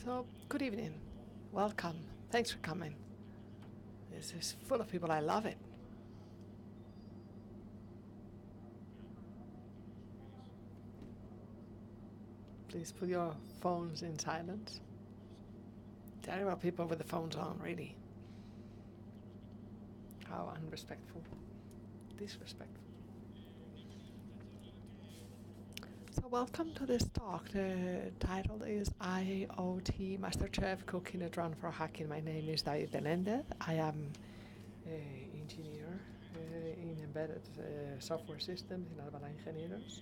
So, good evening. Welcome. Thanks for coming. This is full of people. I love it. Please put your phones in silence. Terrible people with the phones on, really. How unrespectful. Disrespectful. So welcome to this talk. The title is IoT Masterchef, Cooking a Drum for Hacking. My name is Meléndez. I am an engineer in embedded software systems in Albala Ingenieros.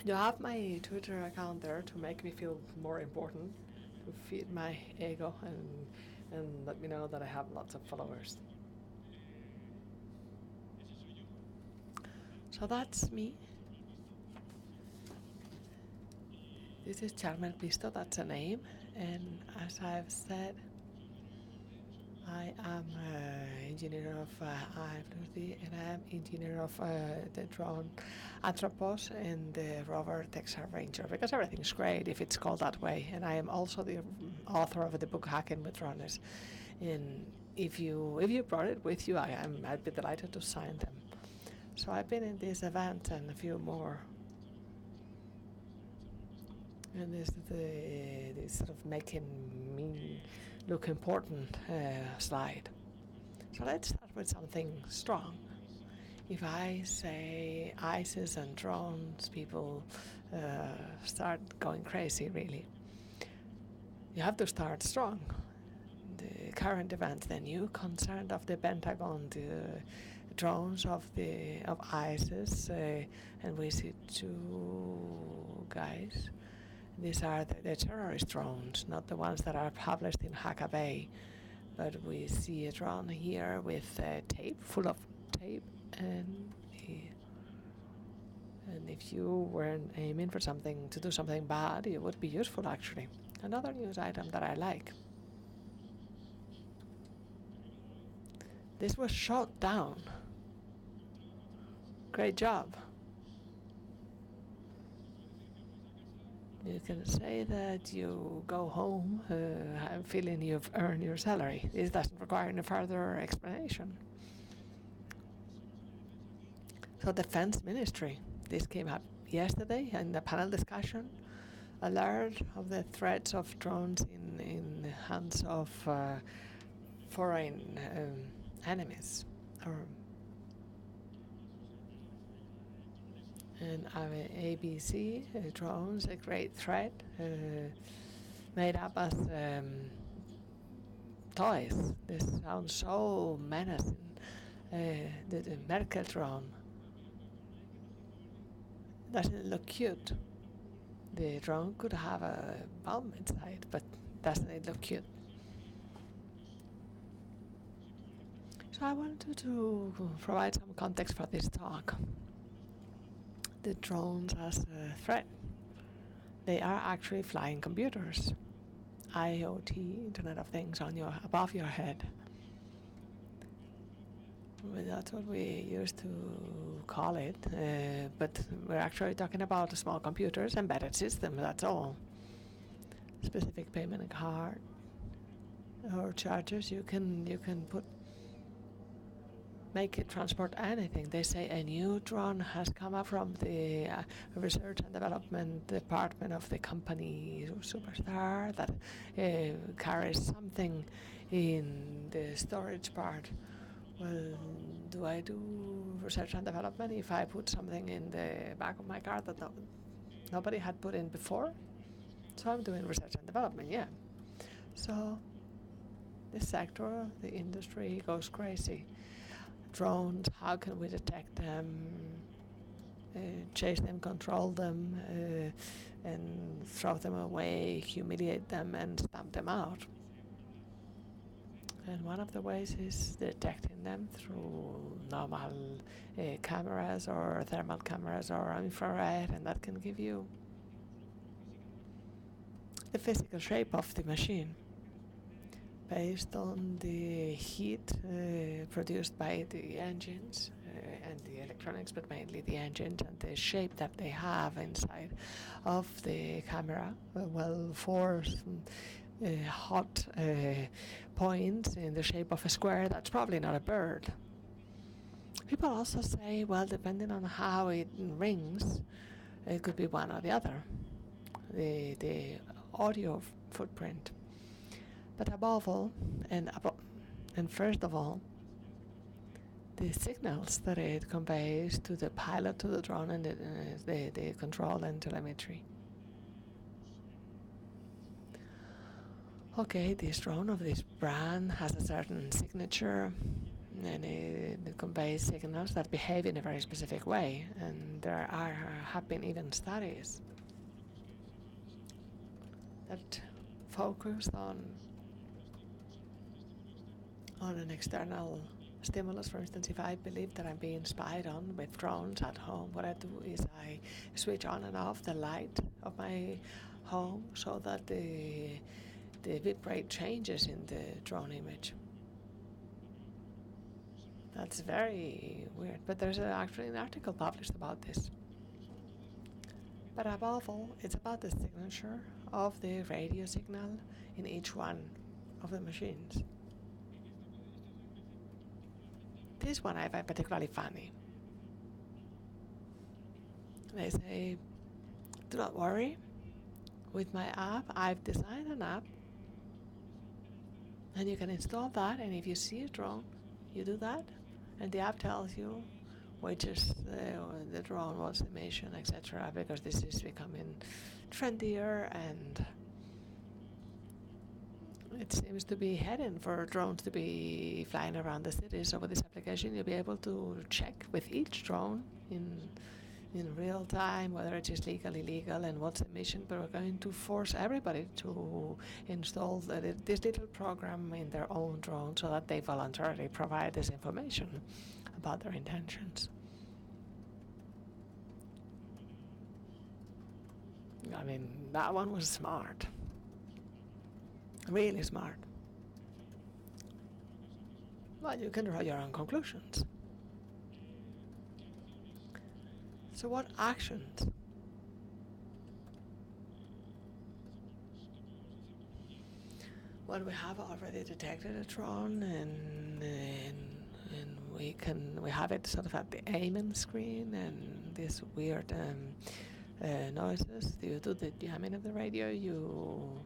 You have my Twitter account there to make me feel more important, to feed my ego and let me know that I have lots of followers. So that's me. This is Charmer Pisto, that's a name, and as I've said, I am engineer of IoT, and I am engineer of the drone Anthropos and the rover Texas Ranger, because everything's great if it's called that way. And I am also the author of the book Hacking with Drones. And if you brought it with you, I'd be delighted to sign them. So I've been in this event and a few more. And this is the sort of making me look important slide. So let's start with something strong. If I say ISIS and drones, people start going crazy, really. You have to start strong. The current events, the new concern of the Pentagon, the drones of ISIS, and we see two guys. These are the terrorist drones, not the ones that are published in Hackabay. But we see a drone here with tape, full of tape, and if you weren't aiming for something, to do something bad, it would be useful, actually. Another news item that I like. This was shot down. Great job. You can say that you go home feeling you've earned your salary. This doesn't require any further explanation. So Defense Ministry, this came up yesterday in the panel discussion, alert of the threats of drones in the hands of foreign enemies. And ABC drones, a great threat, made up as toys. This sounds so menacing. The Merkel drone doesn't look cute. The drone could have a bomb inside, but doesn't it look cute? So I wanted to provide some context for this talk. The drones as a threat. They are actually flying computers. IoT, Internet of Things, above your head. Well, that's what we used to call it, but we're actually talking about small computers, embedded systems. That's all. Specific payment card or chargers. You can make it transport anything. They say a new drone has come up from the research and development department of the company Superstar that carries something in the storage part. Well, do I do research and development if I put something in the back of my car that nobody had put in before? So I'm doing research and development, yeah. So the sector, the industry goes crazy. Drones, how can we detect them, chase them, control them, and throw them away, humiliate them, and stamp them out? And one of the ways is detecting them through normal cameras or thermal cameras or infrared, and that can give you the physical shape of the machine based on the heat produced by the engines and the electronics, but mainly the engines and the shape that they have inside of the camera. For hot points in the shape of a square, that's probably not a bird. People also say, well, depending on how it rings, it could be one or the other, the audio footprint. But above all, and first of all, the signals that it conveys to the pilot, to the drone, and the control and telemetry. Okay, this drone of this brand has a certain signature, and it conveys signals that behave in a very specific way, and there have been even studies that focus on an external stimulus. For instance, if I believe that I'm being spied on with drones at home, what I do is I switch on and off the light of my home so that the bitrate changes in the drone image. That's very weird, but there's actually an article published about this. But above all, it's about the signature of the radio signal in each one of the machines. This one I find particularly funny. They say, do not worry, with my app, I've designed an app, and you can install that, and if you see a drone, you do that, and the app tells you which is the drone, what's the mission, etc., because this is becoming trendier, and it seems to be heading for drones to be flying around the city. So with this application, you'll be able to check with each drone in real time whether it is legal, illegal, and what's the mission. But we're going to force everybody to install this little program in their own drone so that they voluntarily provide this information about their intentions. I mean, that one was smart. Really smart. Well, you can draw your own conclusions. So what actions? Well, we have already detected a drone, and we have it sort of at the aiming screen, and this weird noises. You do the jamming of the radio, you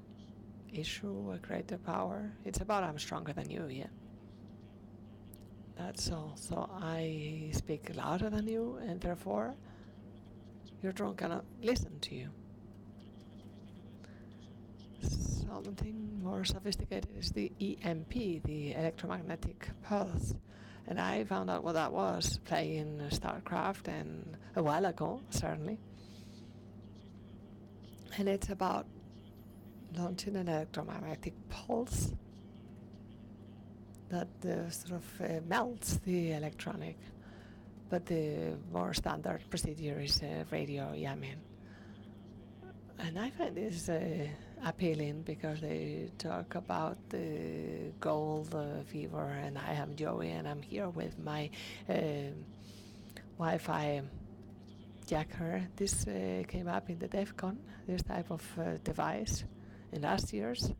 issue a greater power. It's about I'm stronger than you, yeah. That's all. So I speak louder than you, and therefore your drone cannot listen to you. Something more sophisticated is the EMP, the electromagnetic pulse. And I found out what that was playing StarCraft, and a while ago, certainly. And it's about launching an electromagnetic pulse that sort of melts the electronic. But the more standard procedure is radio jamming. And I find this appealing because they talk about the gold fever, and I am Joey, and I'm here with my Wi-Fi jacker. This came up in the DEF-CON, this type of device, in last year's.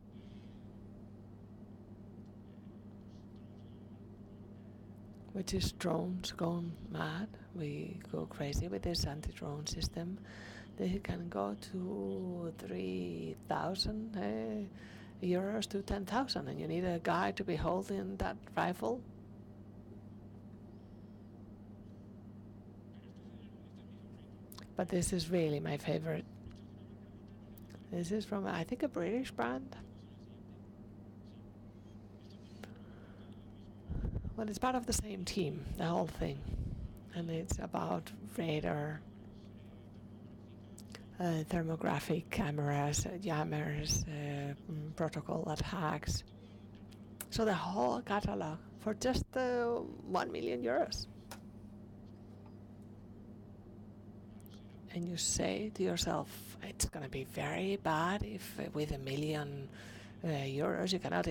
Which is drones gone mad. We go crazy with this anti-drone system. They can go to 3,000 euros to 10,000, and you need a guy to be holding that rifle. But this is really my favorite. This is from, I think, a British brand. Well, it's part of the same team, the whole thing. And it's about radar, thermographic cameras, jammers, protocol attacks. So the whole catalog for just 1 million euros. And you say to yourself, it's going to be very bad if with $1 million euros, you cannot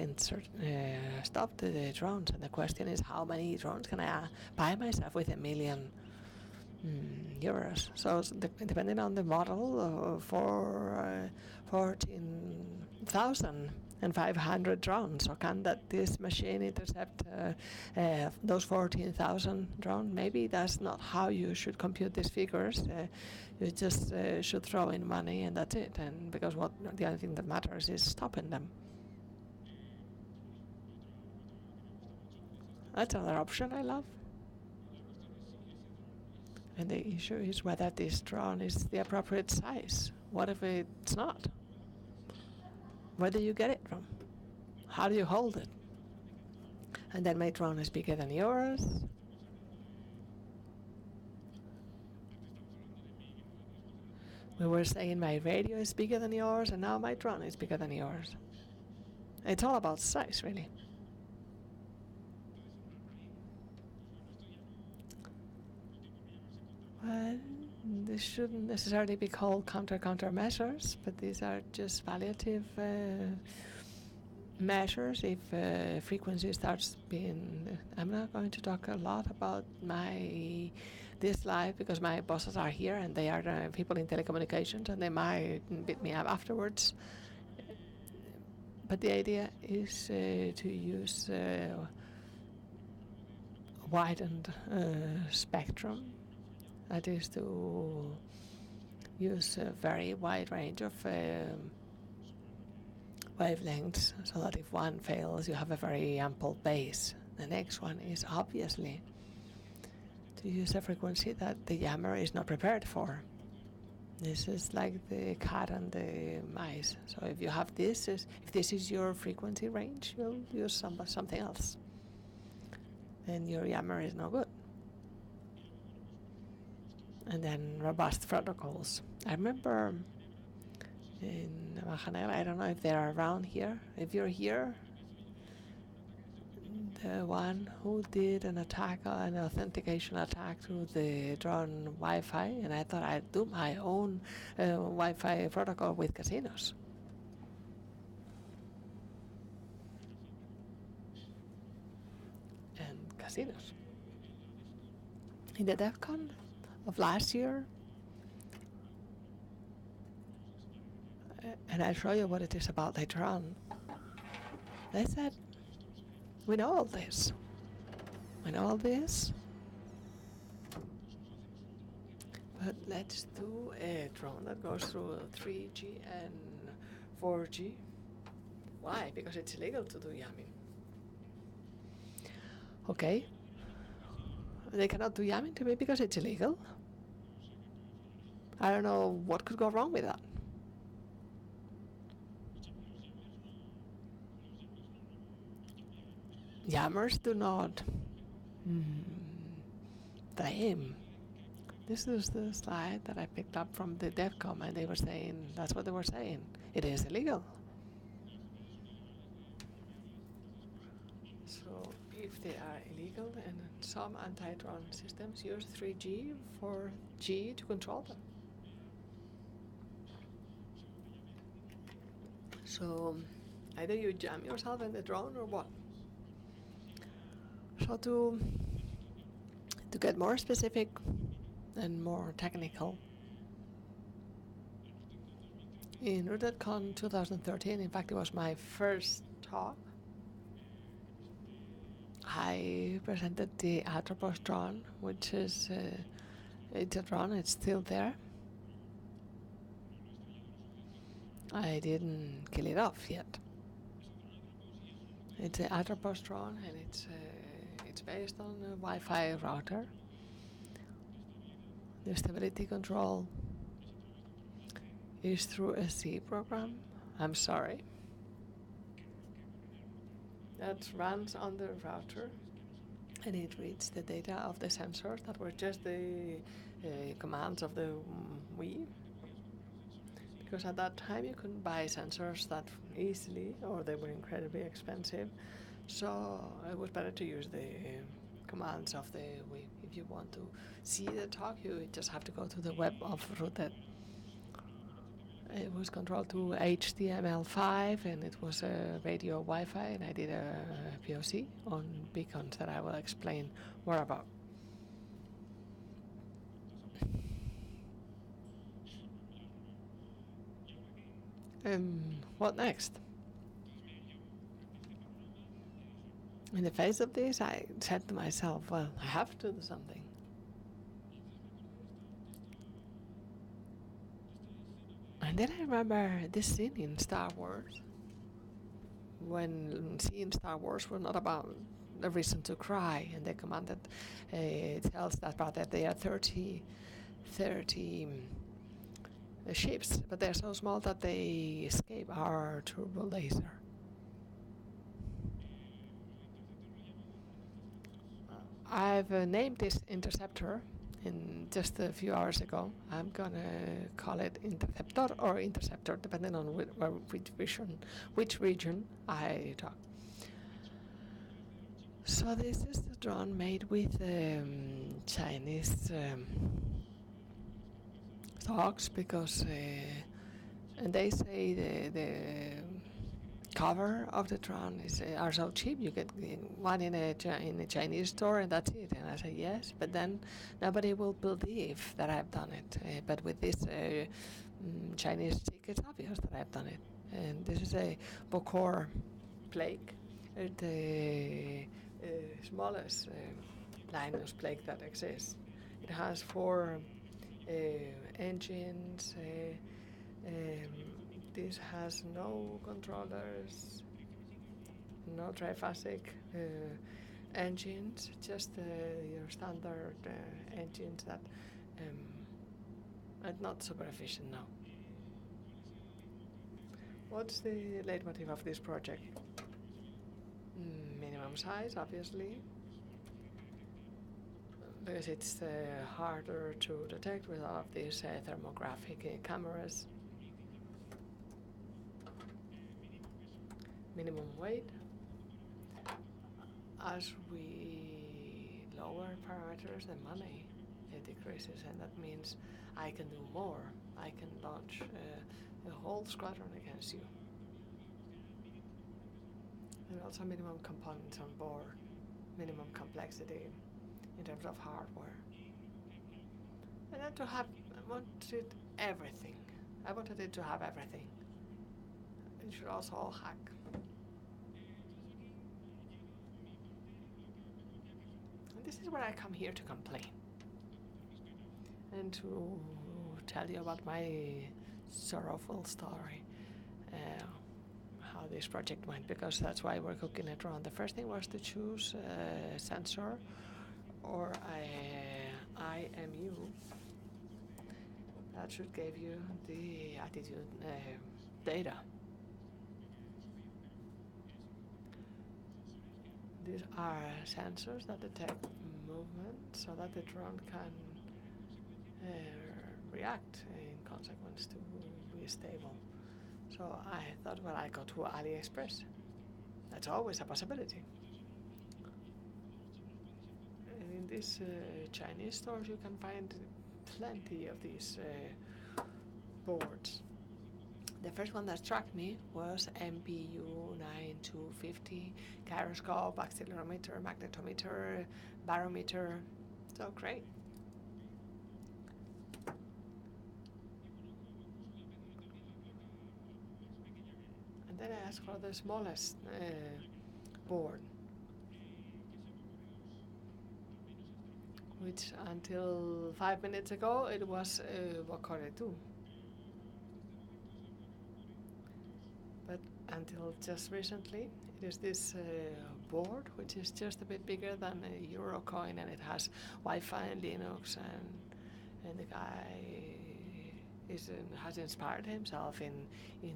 stop the drones. And the question is, how many drones can I buy myself with €1,000,000? So depending on the model, for 14,500 drones. So can this machine intercept those 14,000 drones? Maybe that's not how you should compute these figures. You just should throw in money and that's it. And because the only thing that matters is stopping them. That's another option I love. And the issue is whether this drone is the appropriate size. What if it's not? Where do you get it from? How do you hold it? And then my drone is bigger than yours. We were saying my radio is bigger than yours, and now my drone is bigger than yours. It's all about size, really. Well, this shouldn't necessarily be called countermeasures, but these are just palliative measures if frequency starts being... I'm not going to talk a lot about this live because my bosses are here and they are people in telecommunications and they might beat me up afterwards. But the idea is to use widened spectrum. That is to use a very wide range of wavelengths so that if one fails, you have a very ample base. The next one is obviously to use a frequency that the jammer is not prepared for. This is like the cat and the mice. So if you have this, if this is your frequency range, you'll use something else. Then your jammer is no good. And then robust protocols. I remember in Majanera, I don't know if they're around here. If you're here, the one who did an authentication attack to the drone Wi-Fi, and I thought I'd do my own Wi-Fi protocol with casinos. And casinos. In the DEF-CON of last year, and I'll show you what it is about later on. They said, we know all this. We know all this. But let's do a drone that goes through 3G and 4G. Why? Because it's illegal to do jamming. Okay. They cannot do jamming to me because it's illegal. I don't know what could go wrong with that. Jammers do not blame. This is the slide that I picked up from the DEF-CON, and they were saying, that's what they were saying. It is illegal. So if they are illegal, and some anti-drone systems use 3G, 4G to control them. So either you jam yourself in the drone or what? So to get more specific and more technical, in RootedCON 2013, in fact it was my first talk, I presented the Atropos drone, which is it's a drone, it's still there. I didn't kill it off yet. It's an Atropos drone, and it's based on a Wi-Fi router. The stability control is through a C program. I'm sorry. That runs on the router, and it reads the data of the sensors that were just the commands of the Wii. Because at that time you couldn't buy sensors that easily, or they were incredibly expensive. So it was better to use the commands of the Wii. If you want to see the talk, you just have to go to the web of Rooted. It was controlled to HTML5 and it was a radio Wi-Fi, and I did a POC on beacons that I will explain more about. What next? In the face of this, I said to myself, well, I have to do something. And then I remember this scene in Star Wars, when seeing Star Wars was not about a reason to cry, and the commandant tells that part that there are 30 ships, but they're so small that they escape our turbo laser. I've named this interceptor in just a few hours ago. I'm gonna call it interceptor or interceptor, depending on which region I talk. So this is the drone made with Chinese stocks, because and they say the cover of the drone are so cheap. You get one in a Chinese store and that's it. And I say yes, but then nobody will believe that I've done it. But with this Chinese stick, it's obvious that I've done it. And this is a Bokor plague, the smallest Linus plague that exists. It has 4 engines. This has no controllers, no triphasic engines, just your standard engines that are not super efficient now. What's the leitmotif of this project? Minimum size, obviously, because it's harder to detect with all of these thermographic cameras. Minimum weight. As we lower parameters, the money decreases, and that means I can do more. I can launch a whole squadron against you. And also minimum components on board, minimum complexity in terms of hardware. And then I wanted everything. I wanted it to have everything. It should also all hack. And this is where I come here to complain and to tell you about my sorrowful story, how this project went, because that's why we're cooking it wrong. The first thing was to choose a sensor or a IMU that should give you the attitude data. These are sensors that detect movement so that the drone can react in consequence to be stable. So I thought, well, I go to AliExpress. That's always a possibility. And in these Chinese stores you can find plenty of these boards. The first one that struck me was MPU 9250, gyroscope, accelerometer, magnetometer, barometer. So great. And then I asked for the smallest board, which until 5 minutes ago it was Bokor 2. But until just recently, it is this board, which is just a bit bigger than a RootedCON, and it has Wi-Fi and Linux, and the guy has inspired himself in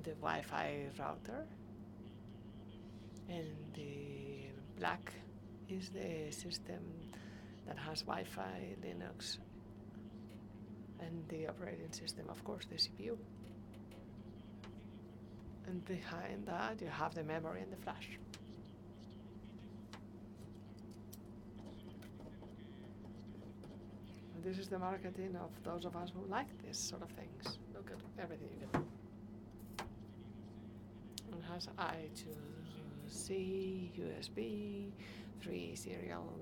the Wi-Fi router. And the black is the system that has Wi-Fi, Linux, and the operating system, of course, the CPU. And behind that you have the memory and the flash. And this is the marketing of those of us who like this sort of things. Look at everything you can do. has I to C, USB, 3 serial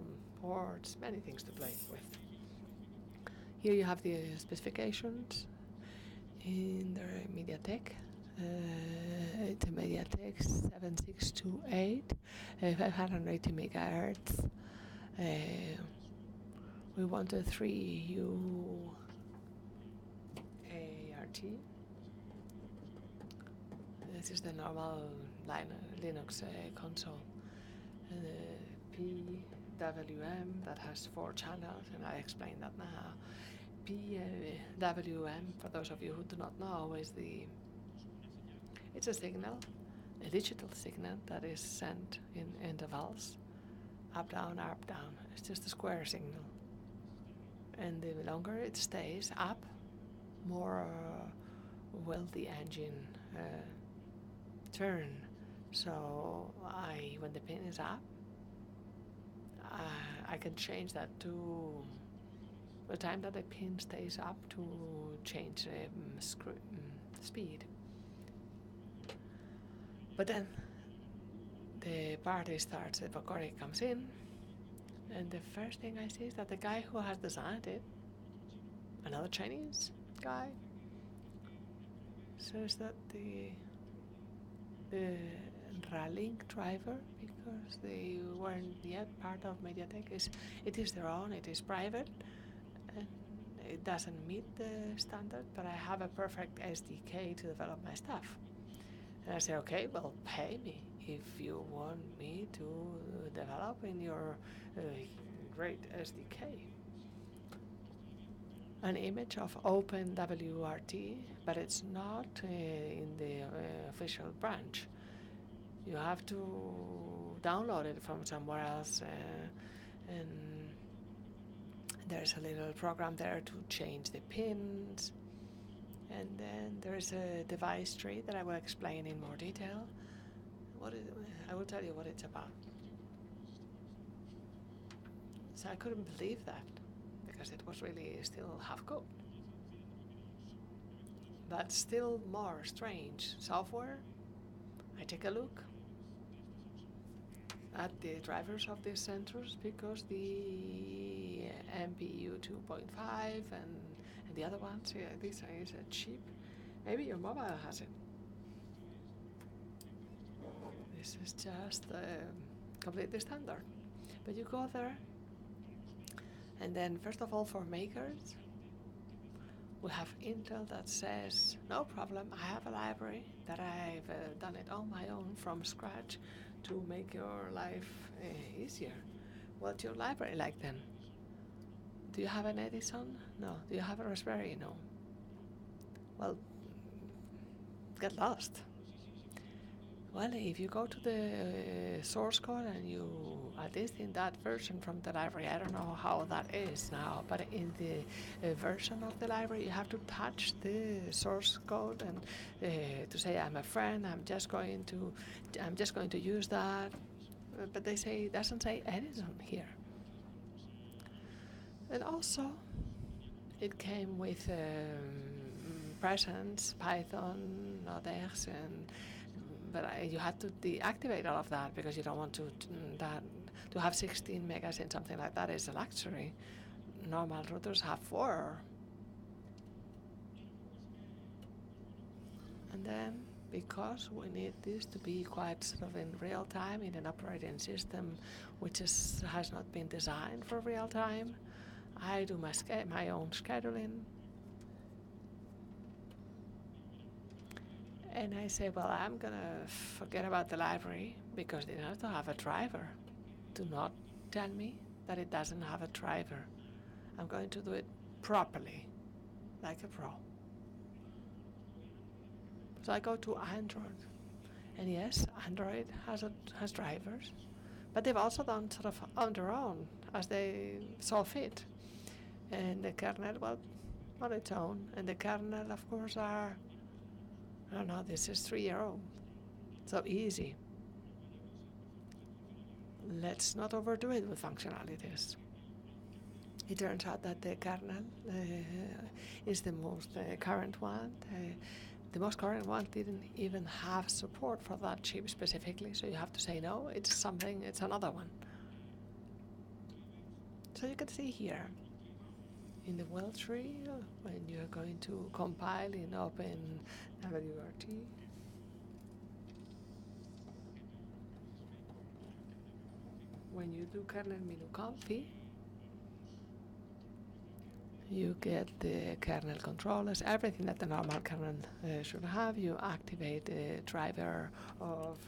ports, many things to play with. Here you have the specifications in the MediaTek. It's a MediaTek 7628, 580 megahertz. We want a 3U ART. This is the normal Linux console. PWM that has 4 channels, and I explain that now. PWM, for those of you who do not know, it's a signal, a digital signal that is sent in intervals, up, down, up, down. It's just a square signal. And the longer it stays up, more will the engine turn. So when the pin is up, I can change that to the time that the pin stays up to change speed. But then the party starts, the Pokori comes in, and the first thing I see is that the guy who has designed it, another Chinese guy, says that the Ralink driver, because they weren't yet part of MediaTek, it is their own, it is private, and it doesn't meet the standard, but I have a perfect SDK to develop my stuff. And I say, okay, well, pay me if you want me to develop in your great SDK. An image of OpenWRT, but it's not in the official branch. You have to download it from somewhere else, and there's a little program there to change the pins. And then there's a device tree that I will explain in more detail. I will tell you what it's about. So I couldn't believe that, because it was really still half-cooked. But still more strange. Software, I take a look at the drivers of these sensors, because the MPU 2.5 and the other ones, this is a cheap. Maybe your mobile has it. This is just completely standard. But you go there, and then first of all, for makers, we have Intel that says, no problem, I have a library that I've done it on my own from scratch to make your life easier. What's your library like then? Do you have an Edison? No. Do you have a Raspberry? No. Well, get lost. Well, if you go to the source code and you, at least in that version from the library, I don't know how that is now, but in the version of the library, you have to touch the source code and to say, I'm a friend, I'm just going to use that. But they say, it doesn't say Edison here. And also, it came with presence, Python, Nodex, but you had to deactivate all of that, because you don't want to have 16 megas in something like that is a luxury. Normal routers have 4. And then, because we need this to be quite sort of in real time in an operating system which has not been designed for real time, I do my own scheduling. And I say, well, I'm going to forget about the library, because they have to have a driver. Do not tell me that it doesn't have a driver. I'm going to do it properly, like a pro. So I go to Android. And yes, Android has drivers, but they've also done sort of on their own as they saw fit. And the kernel, well, on its own. And the kernel, of course, I don't know, this is 3-year-old. So easy. Let's not overdo it with functionalities. It turns out that the kernel is the most current one. The most current one didn't even have support for that chip specifically, so you have to say no, it's another one. So you can see here in the well tree when you're going to compile in Open WRT. When you do kernel menu config, you get the kernel controllers, everything that the normal kernel should have. You activate the driver of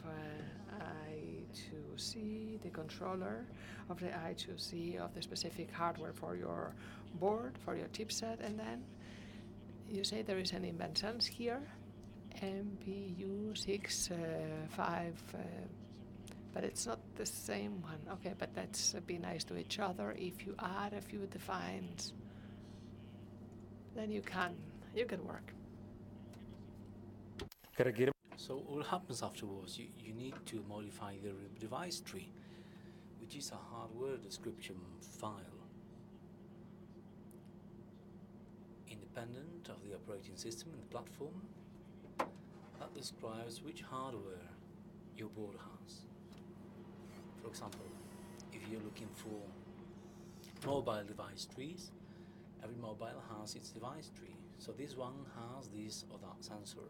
I2C, the controller of the I2C of the specific hardware for your board, for your chipset, and then you say there is an invent here, MPU65, but it's not the same one. Okay, but let's be nice to each other. If you add a few defines, then you can work. So what happens afterwards, you need to modify the device tree, which is a hardware description file, independent of the operating system and the platform, that describes which hardware your board has. For example, if you're looking for mobile device trees, every mobile has its device tree. So this one has this or that sensor.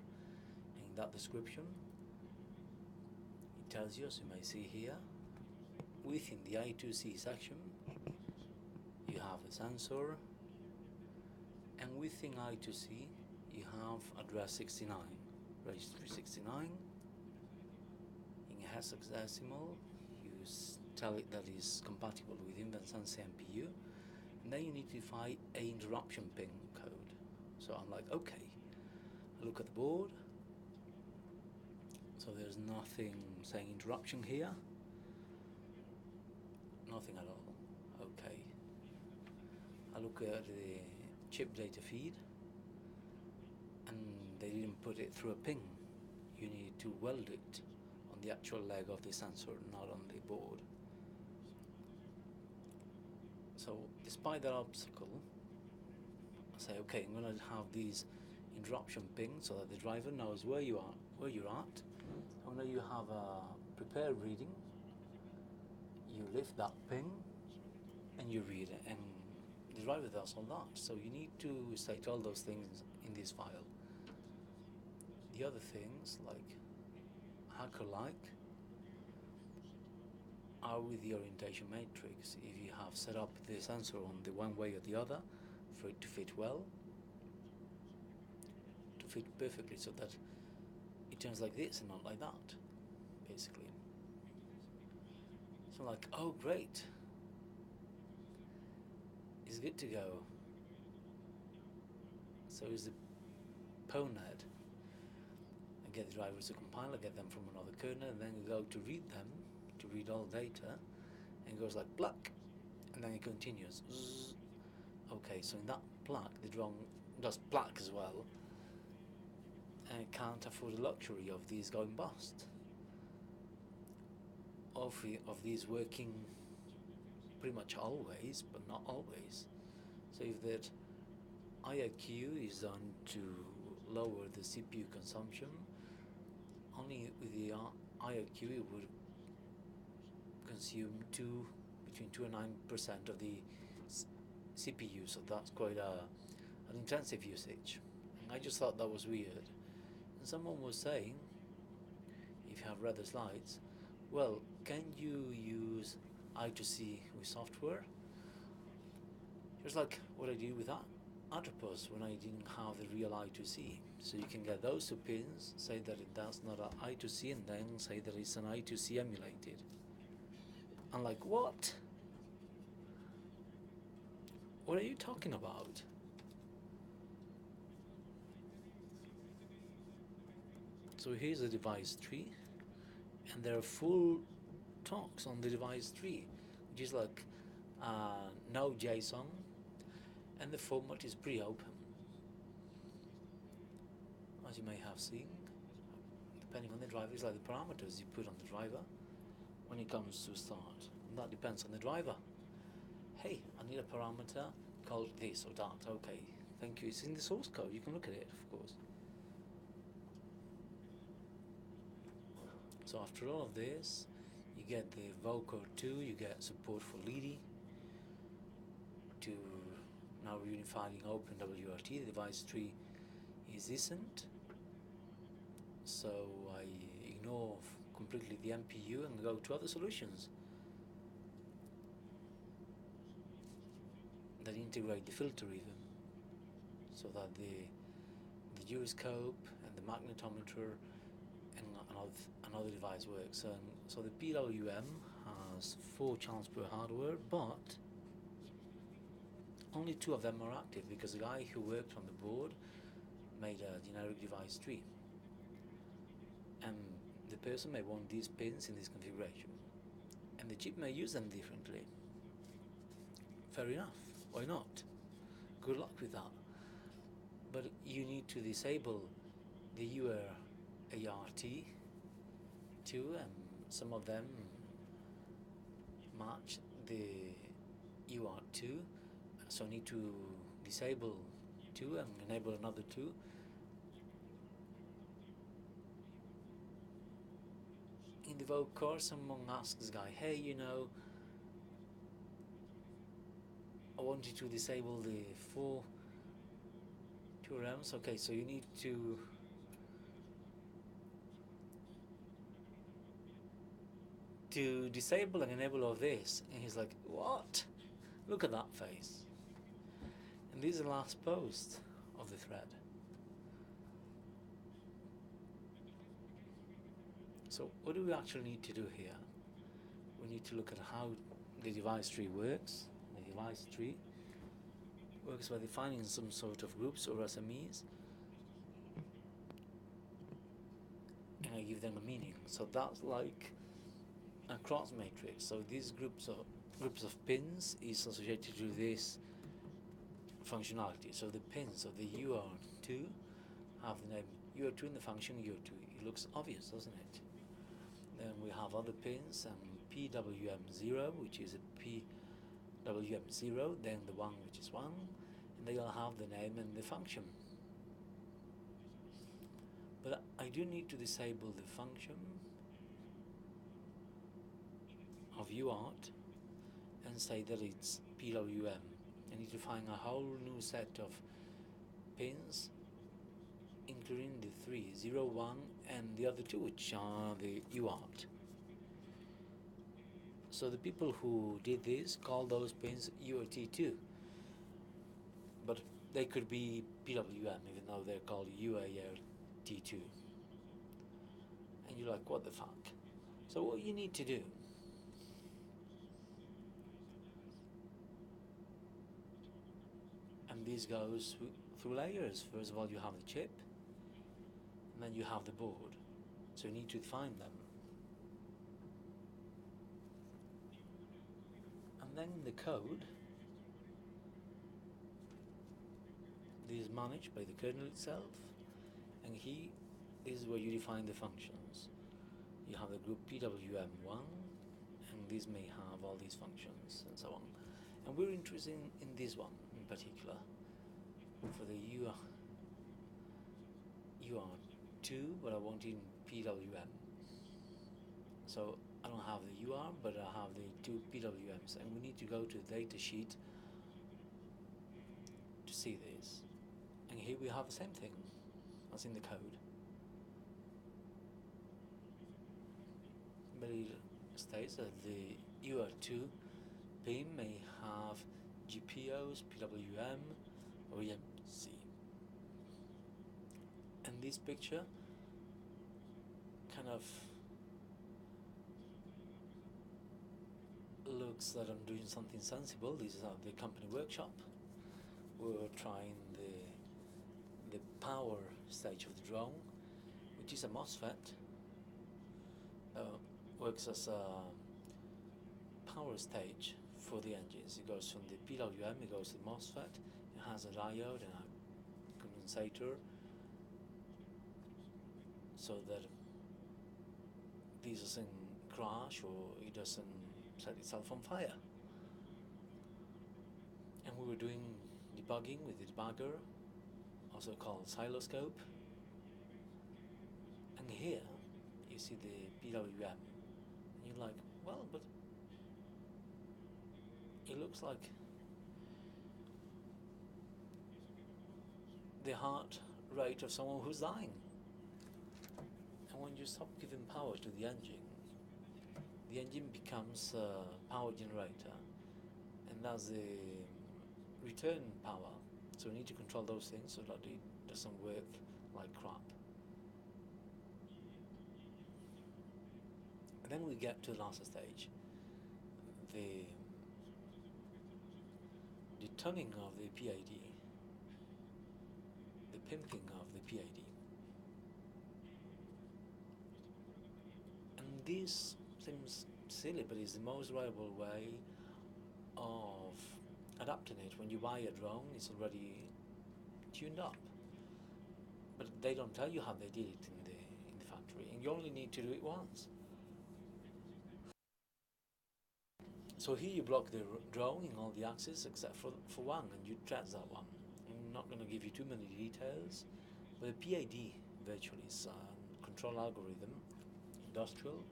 In that description, it tells you, as you may see here, within the I2C section, you have the sensor, and within I2C, you have address 69, registry 69. In hexadecimal, you tell it that is compatible with InventSense MPU, and then you need to define an interruption pin code. So I'm like, okay, I look at the board, so there's nothing saying interruption here, nothing at all. Okay, I look at the chip data feed, and they didn't put it through a pin. You need to weld it on the actual leg of the sensor, not on the board. So despite that obstacle, I say, okay, I'm going to have these interruption pings so that the driver knows where you're at. So now you have a prepared reading, you lift that ping and you read it, and the driver does all that. So you need to state all those things in this file. The other things, like hacker-like, are with the orientation matrix. If you have set up the sensor on the one way or the other for it to fit well, to fit perfectly, so that it turns like this and not like that, basically. So I'm like, oh great, it's good to go. So is the PONED. I get the drivers to compile, I get them from another kernel, and then I go to read them, to read all data, and it goes like black, and then it continues. Zzz. Okay, so in that black, the drone does black as well, and it can't afford the luxury of these going bust, of these working pretty much always, but not always. So if that IIQ is done to lower the CPU consumption, only with the IIQ it would consume between 2 and 9% of the CPU, so that's quite an intensive usage. And I just thought that was weird. And someone was saying, if you have read the slides, well, can you use I2C with software? Just like what I did with that Atropos when I didn't have the real I2C. So you can get those two pins, say that that's not an I2C, and then say that it's an I2C emulated. I'm like, what? What are you talking about? So here's the device tree, and there are full talks on the device tree, which is like no JSON, and the format is pretty open. As you may have seen, depending on the driver, it's like the parameters you put on the driver when it comes to start. And that depends on the driver. Hey, I need a parameter called this or that. Okay, thank you. It's in the source code. You can look at it, of course. So after all of this, you get the Vocore 2, you get support for LEDI to now unifying OpenWRT. The device tree is isn't, so I ignore completely the MPU and go to other solutions that integrate the filter even, so that the gyroscope and the magnetometer and another device works. So the PWM has 4 channels per hardware, but only 2 of them are active because the guy who worked on the board made a generic device tree, and the person may want these pins in this configuration, and the chip may use them differently. Fair enough, why not? Good luck with that. But you need to disable the UART too, and some of them match the UART2, so I need to disable 2 and enable another 2. In the vote course, someone asks this guy, hey, you know, I want you to disable the 4 2RMs. Okay, so you need to disable and enable all this. And he's like, what? Look at that face. And this is the last post of the thread. So what do we actually need to do here? We need to look at how the device tree works. The device tree works by defining some sort of groups or SMEs, and I give them a meaning. So that's like a cross matrix. So these groups of pins is associated to this functionality. So the pins of the UR2 have the name UR2 and the function UR2. It looks obvious, doesn't it? Then we have other pins, and PWM0, which is a PWM0, then the one which is 1, and they all have the name and the function. But I do need to disable the function of UART and say that it's PWM. I need to find a whole new set of pins, including the 3, 0, 1, and the other 2, which are the UART. So the people who did this call those pins UART2, but they could be PWM even though they're called UART2. And you're like, what the fuck? So what you need to do, and this goes through layers. First of all, you have the chip, and then you have the board. So you need to find them. And then the code, this is managed by the kernel itself, and this is where you define the functions. You have the group PWM1, and this may have all these functions and so on. And we're interested in this one in particular, for the UR2, but I want in PWM. So I don't have the UR, but I have the 2 PWMs, and we need to go to the data sheet to see this. And here we have the same thing as in the code. But it states that the UR2 pin may have GPOs, PWM, or EMC. And this picture kind of looks that I'm doing something sensible. This is the company workshop. We're trying the power stage of the drone, which is a MOSFET. Works as a power stage for the engines. It goes from the PWM, it goes to the MOSFET. It has a diode and a condensator, so that this doesn't crash or it doesn't set itself on fire. And we were doing debugging with the debugger, also called oscilloscope. And here you see the PWM, and you're like, well, but it looks like the heart rate of someone who's dying. And when you stop giving power to the engine becomes a power generator, and that's the return power. So we need to control those things so that it doesn't work like crap. And then we get to the last stage, the tuning of the PID, the pimping of the PID. And this seems silly, but it's the most reliable way of adapting it. When you buy a drone, it's already tuned up, but they don't tell you how they did it in the factory, and you only need to do it once. So here you block the drone in all the axes except for one, and you trace that one. I'm not going to give you too many details, but the PID virtually is a control algorithm, industrial,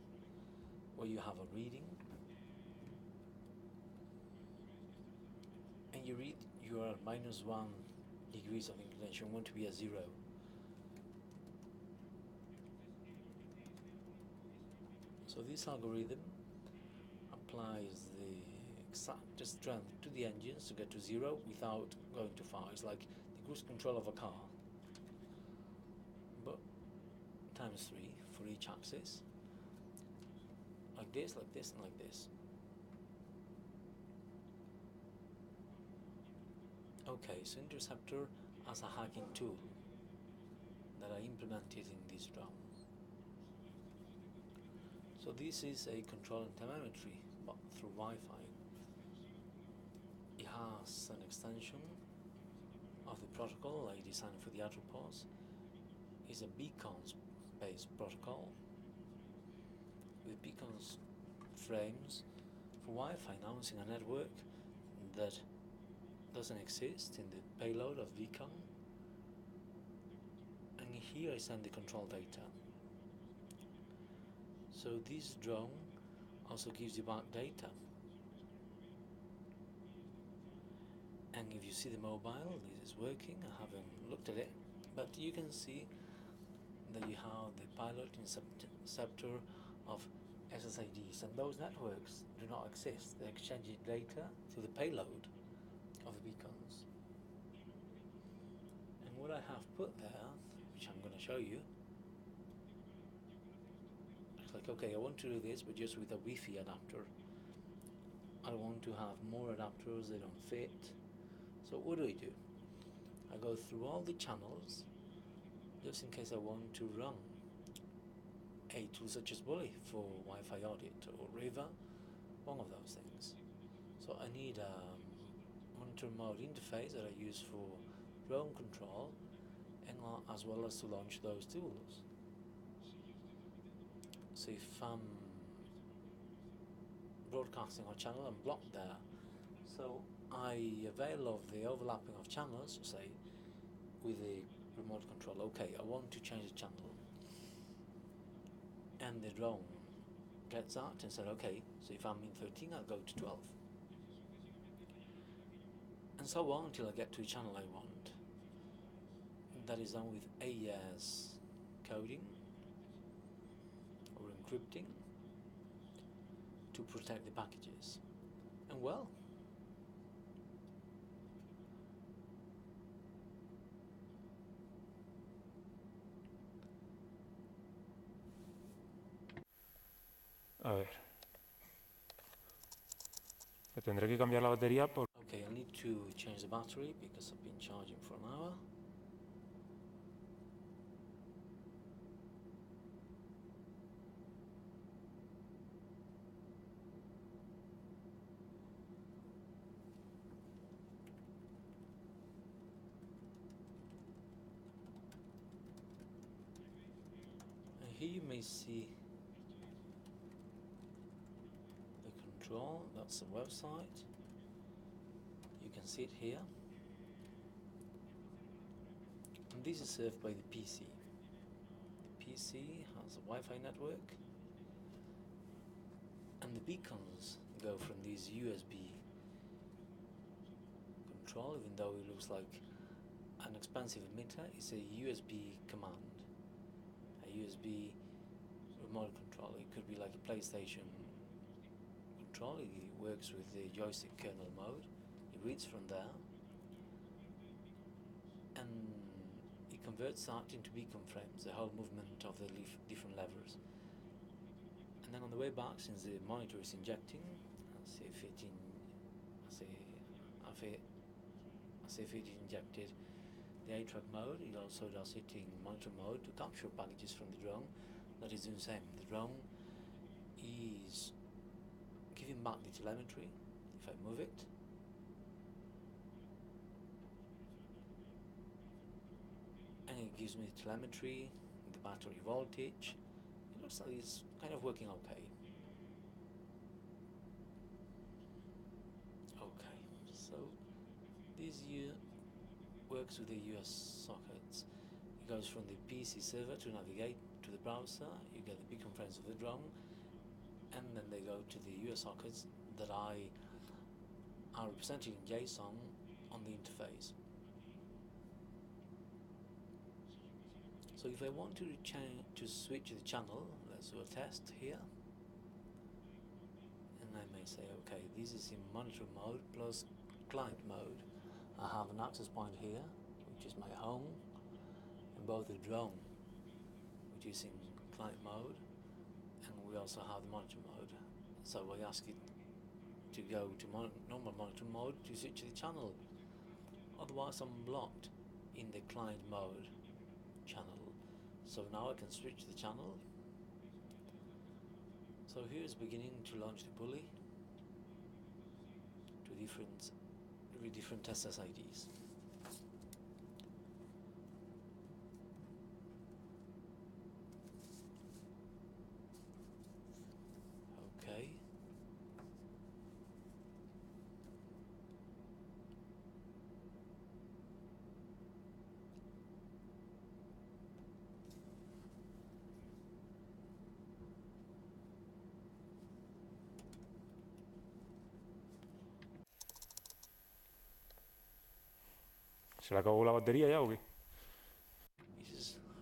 where you have a reading, and you read you are at -1 degrees of inclination, you want to be at 0. So this algorithm applies the exact strength to the engines to get to 0 without going too far. It's like the cruise control of a car, but ×3 for each axis, like this, and like this. Okay, so interceptor as a hacking tool that I implemented in this drone. So this is a control and telemetry, but through Wi-Fi. It has an extension of the protocol I designed for the arthropods. It's a beacons-based protocol with beacons frames for Wi-Fi, announcing a network that doesn't exist in the payload of beacon. And here I send the control data. So this drone also gives you back data. And if you see the mobile, this is working. I haven't looked at it, but you can see that you have the pilot interceptor of SSIDs, and those networks do not exist. They're exchanging data to the payload of the beacons. And what I have put there, which I'm going to show you, it's like, okay, I want to do this, but just with a Wi-Fi adapter. I want to have more adapters, they don't fit. So what do? I go through all the channels, just in case I want to run a tool such as Bully for Wi-Fi audit, or River, one of those things. So I need a monitor mode interface that I use for drone control, and as well as to launch those tools. So if I'm broadcasting a channel, I'm blocked there. So I avail of the overlapping of channels, say, with the remote control. Okay, I want to change the channel. And the drone gets that and said, okay, so if I'm in 13, I'll go to 12. And so on until I get to a channel I want. That is done with AES coding or encrypting to protect the packages. And well, A ver. Le tendré que cambiar la batería por... okay, I need to change the battery because I've been charging for an hour. And here you may see the control, that's the website. You can see it here. And this is served by the PC. The PC has a Wi-Fi network, and the beacons go from this USB control. Even though it looks like an expensive emitter, it's a USB command, a USB remote control. It could be like a PlayStation control. It works with the joystick kernel mode. It reads from there, and it converts that into beacon frames, the whole movement of the different levers. And then on the way back, since the monitor is injecting, I'll see if it injected the 8-track mode. It also does it in monitor mode to capture packages from the drone. That is doing the same. The drone is giving back the telemetry. If I move it, and it gives me telemetry, the battery voltage. It looks like it's kind of working okay. Okay, so this works with the US sockets. It goes from the PC server to navigate to the browser. You get the beacon frames of the drone, and then they go to the US sockets that are represented in JSON on the interface. So if I want to switch the channel, let's do a test here, and I may say, okay, this is in monitor mode plus client mode. I have an access point here, which is my home, and both the drone, which is in client mode, and we also have the monitor mode. So I ask it to go to normal monitor mode to switch the channel. Otherwise I'm blocked in the client mode channel. So now I can switch the channel. So here is beginning to launch the pulley to different SSIDs. Okay. ¿Se le acabó la batería ya o qué?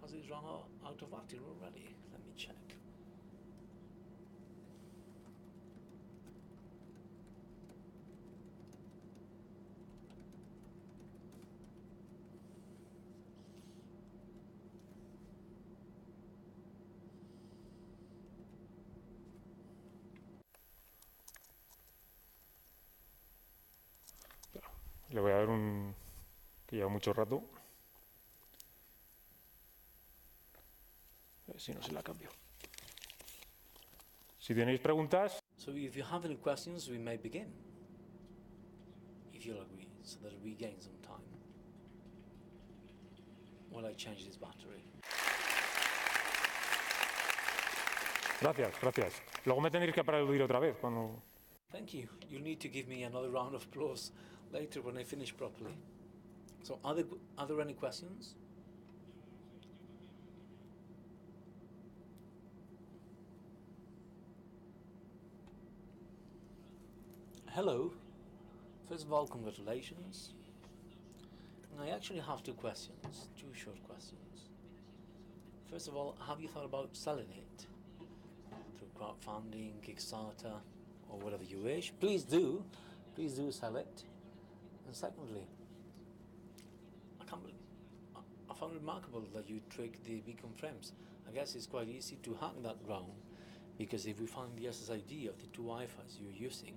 Has it run out of battery already? Let me check. Le voy a dar un... que lleva mucho rato. A ver si no se la cambio. Si tenéis preguntas... So if you have any questions, we may begin. If you'll agree, so that we gain some time. While I change this battery. Gracias, gracias. Luego me tendréis que aplaudir otra vez cuando... Thank you. You'll need to give me another round of applause later when I finish properly. So are there any questions? Hello. First of all, congratulations. I actually have two questions, two short questions. First of all, have you thought about selling it through crowdfunding, Kickstarter, or whatever you wish? Please do sell it. And secondly, I found it remarkable that you trick the beacon frames. I guess it's quite easy to hack that drone, because if we find the SSID of the two Wi-Fis you're using,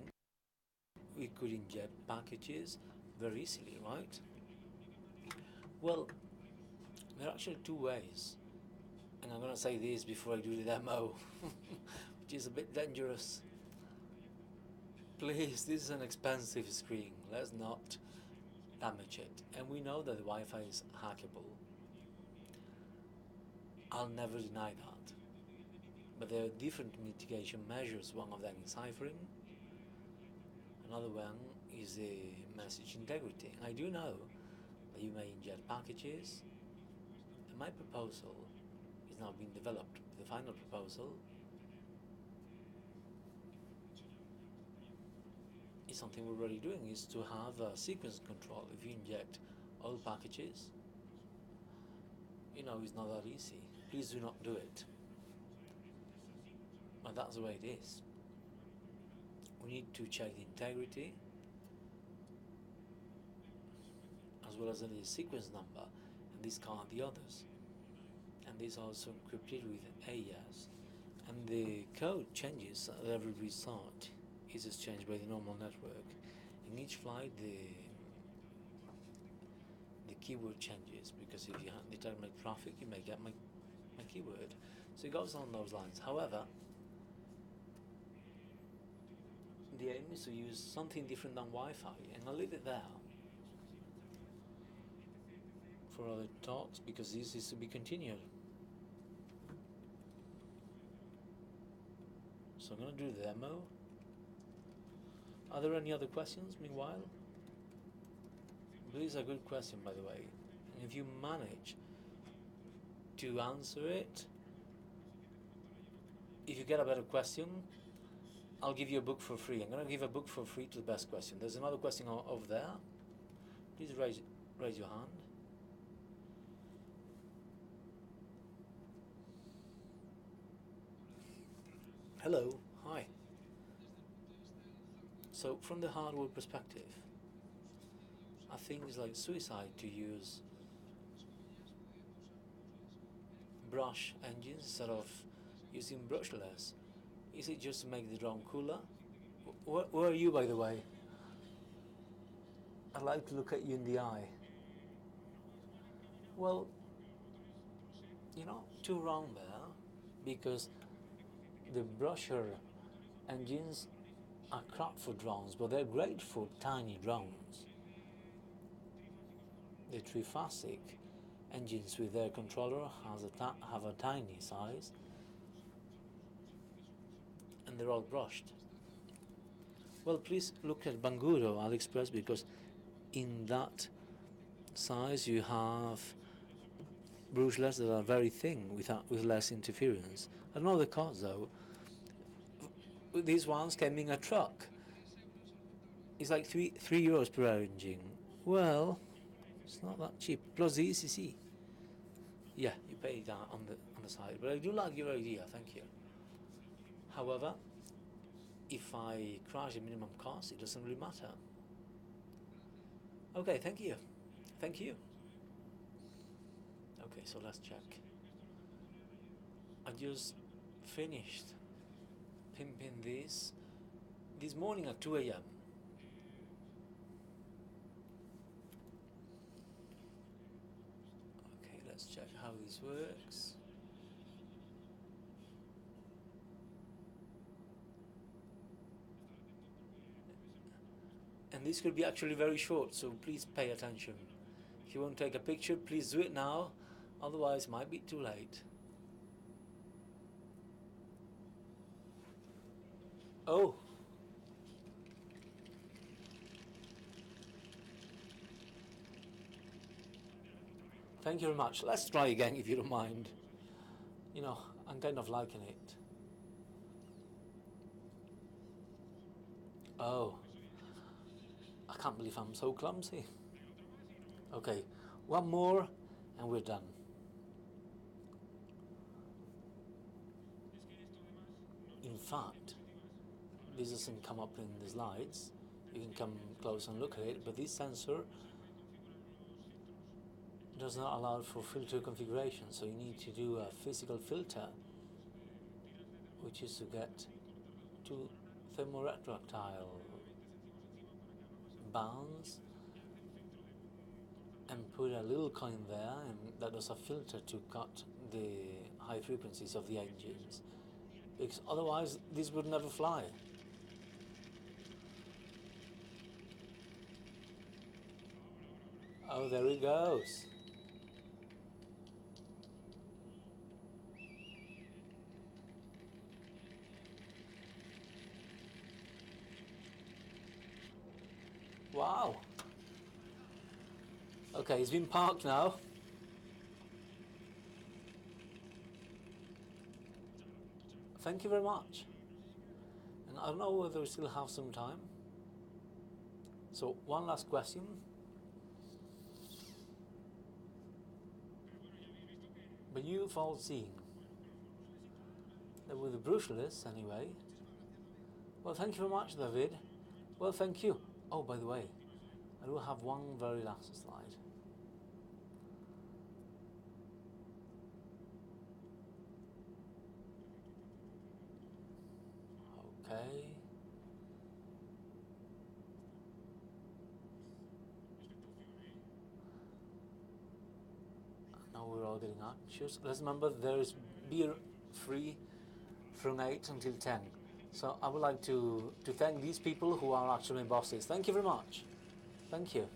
we could inject packages very easily, right? Well, there are actually two ways, and I'm going to say this before I do the demo, which is a bit dangerous. Please, this is an expensive screen. Let's not damage it. And we know that the Wi-Fi is hackable. I'll never deny that. But there are different mitigation measures. One of them is ciphering. Another one is the message integrity. I do know that you may inject packages. And my proposal is now being developed. The final proposal is something we're already doing, is to have a sequence control. If you inject oil packages, you know, it's not that easy. Please do not do it. But that's the way it is. We need to check the integrity as well as the sequence number, and discard the others. And this is also encrypted with AES. And the code changes at every restart. Is exchanged by the normal network. In each flight, the keyword changes, because if you detect my traffic, you may get my keyword. So it goes on those lines. However, the aim is to use something different than Wi-Fi, and I'll leave it there for other talks, because this is to be continued. So I'm going to do the demo. Are there any other questions meanwhile? This is a good question, by the way. And if you manage to answer it, if you get a better question, I'll give you a book for free. I'm going to give a book for free to the best question. There's another question over there. Please raise your hand. Hello. Hi. So from the hardware perspective, I think it's like suicide to use brush engines instead of using brushless. Is it just to make the drone cooler? Where are you, by the way? I'd like to look at you in the eye. Well, you know, too wrong there, because the brusher engines are crap for drones, but they're great for tiny drones. The triphasic engines with their controller have a tiny size, and they're all brushed. Well, please look at Banggood AliExpress, because in that size you have brushless that are very thin with less interference. I don't know the cost though. These ones came in a truck. It's like three euros per engine. Well, it's not that cheap. Plus the ECC. Yeah, you pay that on the side. But I do like your idea. Thank you. However, if I crash the minimum cost, it doesn't really matter. Okay, thank you. Thank you. Okay, so let's check. I just finished pimping this morning at 2 a.m. Okay, let's check how this works. And this could be actually very short, so please pay attention. If you want to take a picture, please do it now, otherwise it might be too late. Oh. Thank you very much. Let's try again if you don't mind. You know, I'm kind of liking it. Oh. I can't believe I'm so clumsy. Okay, one more and we're done. In fact, this doesn't come up in the slides. You can come close and look at it, but this sensor does not allow for filter configuration, so you need to do a physical filter, which is to get two thermoretractile bands and put a little coin there, and that does a filter to cut the high frequencies of the engines, because otherwise this would never fly. Oh, there it goes. Wow. Okay, it's been parked now. thank you very much. And I don't know whether we still have some time. So one last question. But you've all seen that with the brucialists anyway. Well, thank you very much, David. Well, thank you. Oh, by the way, I do have one very last slide. Okay. Now we're all getting anxious. Let's remember there is beer free from 8 until 10. So I would like to thank these people who are actually my bosses. Thank you very much. Thank you.